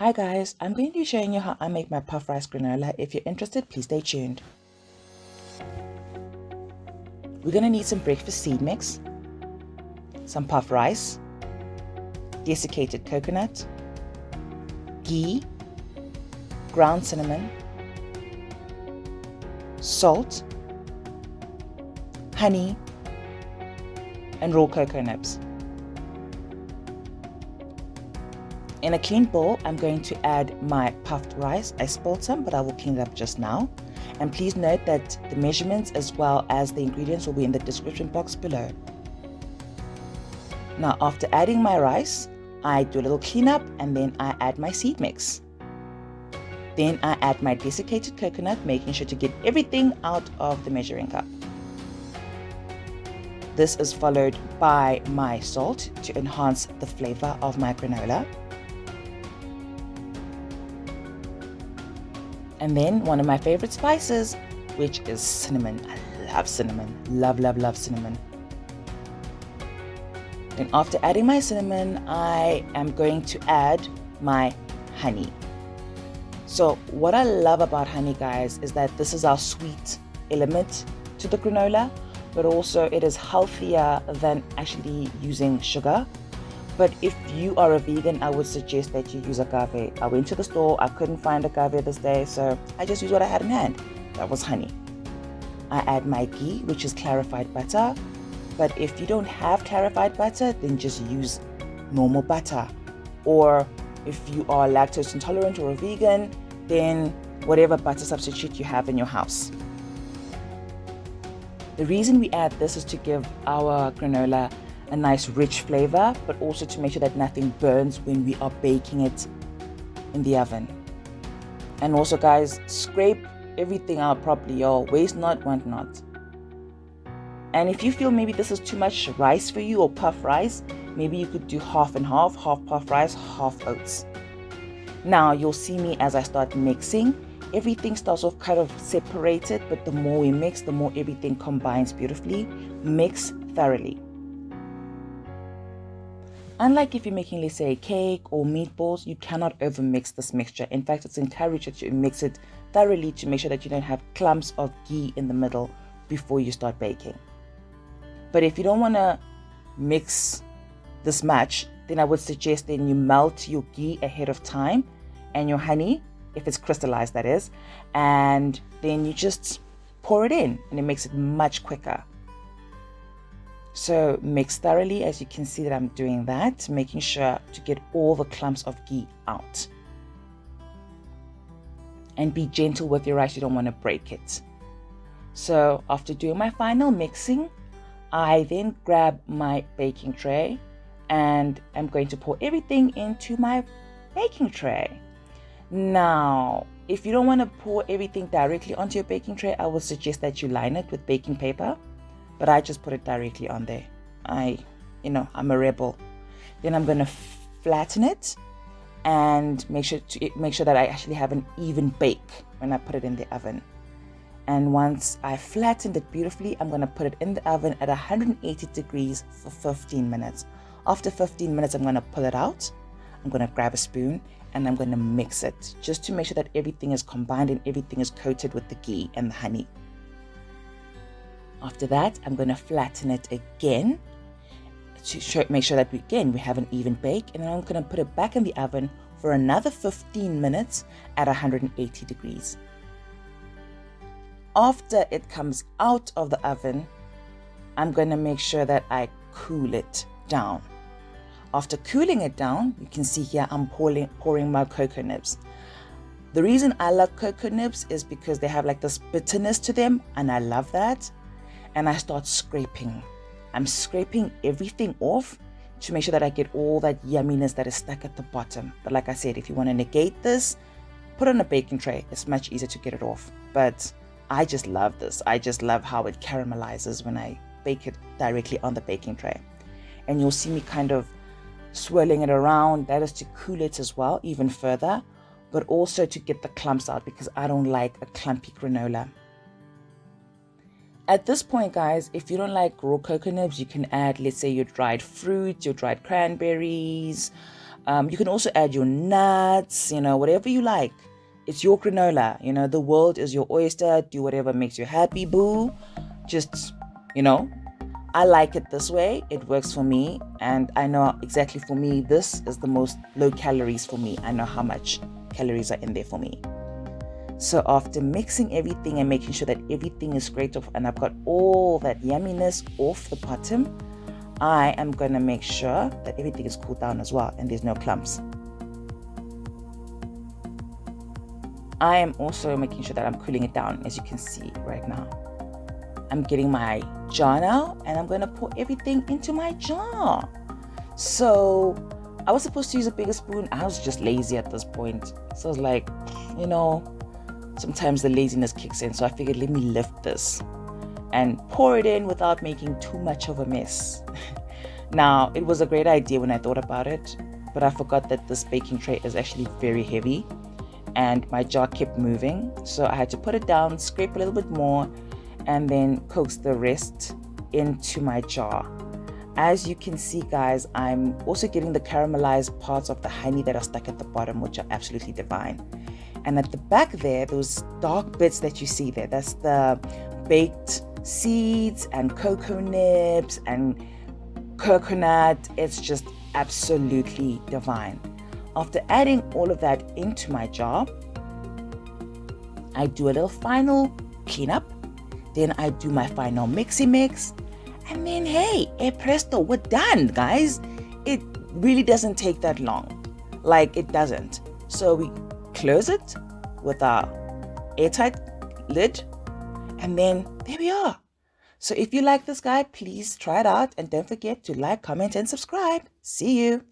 Hi guys, I'm going to be showing you how I make my puffed rice granola. If you're interested, please stay tuned. We're going to need some breakfast seed mix, some puffed rice, desiccated coconut, ghee, ground cinnamon, salt, honey, and raw cocoa nibs. In a clean bowl, I'm going to add my puffed rice. I spilled some, but I will clean it up just now. And please note that the measurements as well as the ingredients will be in the description box below. Now, after adding my rice, I do a little cleanup and then I add my seed mix. Then I add my desiccated coconut, making sure to get everything out of the measuring cup. This is followed by my salt to enhance the flavor of my granola. And then one of my favorite spices, which is cinnamon. I love cinnamon. Love, love, love cinnamon. Then after adding my cinnamon, I am going to add my honey. So what I love about honey, guys, is that this is our sweet element to the granola, but also it is healthier than actually using sugar. But if you are a vegan, I would suggest that you use agave. I went to the store, I couldn't find agave this day, so I just used what I had in hand. That was honey. I add my ghee, which is clarified butter. But if you don't have clarified butter, then just use normal butter. Or if you are lactose intolerant or a vegan, then whatever butter substitute you have in your house. The reason we add this is to give our granola a nice rich flavor, but also to make sure that nothing burns when we are baking it in the oven. And also, guys, scrape everything out properly, y'all. Waste not, want not. And if you feel maybe this is too much rice for you or puff rice, maybe you could do half and half puff rice, half oats. Now you'll see me as I start mixing. Everything starts off kind of separated, but the more we mix, the more everything combines beautifully. Mix thoroughly. Unlike if you're making, let's say, a cake or meatballs, you cannot overmix this mixture. In fact, it's encouraged that you mix it thoroughly to make sure that you don't have clumps of ghee in the middle before you start baking. But if you don't want to mix this much, then I would suggest then you melt your ghee ahead of time and your honey, if it's crystallized that is, and then you just pour it in and it makes it much quicker. So mix thoroughly, as you can see that I'm doing that, making sure to get all the clumps of ghee out. And be gentle with your rice, you don't want to break it. So after doing my final mixing, I then grab my baking tray and I'm going to pour everything into my baking tray. Now, if you don't want to pour everything directly onto your baking tray, I would suggest that you line it with baking paper. But I just put it directly on there. I'm a rebel. Then I'm going to flatten it and make sure that I actually have an even bake when I put it in the oven. And once I flattened it beautifully, I'm going to put it in the oven at 180 degrees for 15 minutes. After 15 minutes, I'm going to pull it out. I'm going to grab a spoon and I'm going to mix it just to make sure that everything is combined and everything is coated with the ghee and the honey. After that, I'm going to flatten it again to make sure that we have an even bake. And then I'm going to put it back in the oven for another 15 minutes at 180 degrees. After it comes out of the oven, I'm going to make sure that I cool it down. After cooling it down, you can see here I'm pouring my cocoa nibs. The reason I love cocoa nibs is because they have like this bitterness to them, and I love that. And I start scraping. I'm scraping everything off to make sure that I get all that yumminess that is stuck at the bottom. But like I said, if you want to negate this, put it on a baking tray. It's much easier to get it off. But I just love this. I just love how it caramelizes when I bake it directly on the baking tray. And you'll see me kind of swirling it around. That is to cool it as well, even further, but also to get the clumps out because I don't like a clumpy granola. At this point, guys, if you don't like raw cocoa nibs, you can add, let's say, your dried fruit, your dried cranberries, You can also add your nuts, whatever you like. It's your granola. The world is your oyster. Do whatever makes you happy, boo. Just, I like it this way. It works for me. And I know exactly for me, this is the most low calories for me. I know how much calories are in there for me. So after mixing everything and making sure that everything is scraped off and I've got all that yumminess off the bottom, I am going to make sure that everything is cooled down as well and there's no clumps. I am also making sure that I'm cooling it down, as you can see right now. I'm getting my jar now and I'm going to pour everything into my jar. So I was supposed to use a bigger spoon. I was just lazy at this point. So I was like, sometimes the laziness kicks in. So I figured, let me lift this and pour it in without making too much of a mess. Now, it was a great idea when I thought about it, but I forgot that this baking tray is actually very heavy and my jar kept moving. So I had to put it down, scrape a little bit more, and then coax the rest into my jar. As you can see, guys, I'm also getting the caramelized parts of the honey that are stuck at the bottom, which are absolutely divine. And at the back there, those dark bits that you see there, that's the baked seeds and cocoa nibs and coconut. It's just absolutely divine. After adding all of that into my jar, I do a little final cleanup. Then I do my final mixy mix. And then, hey, presto, we're done, guys. It really doesn't take that long. Like, it doesn't. So we close it with our airtight lid. And then there we are. So if you like this guy, please try it out. And don't forget to like, comment, and subscribe. See you.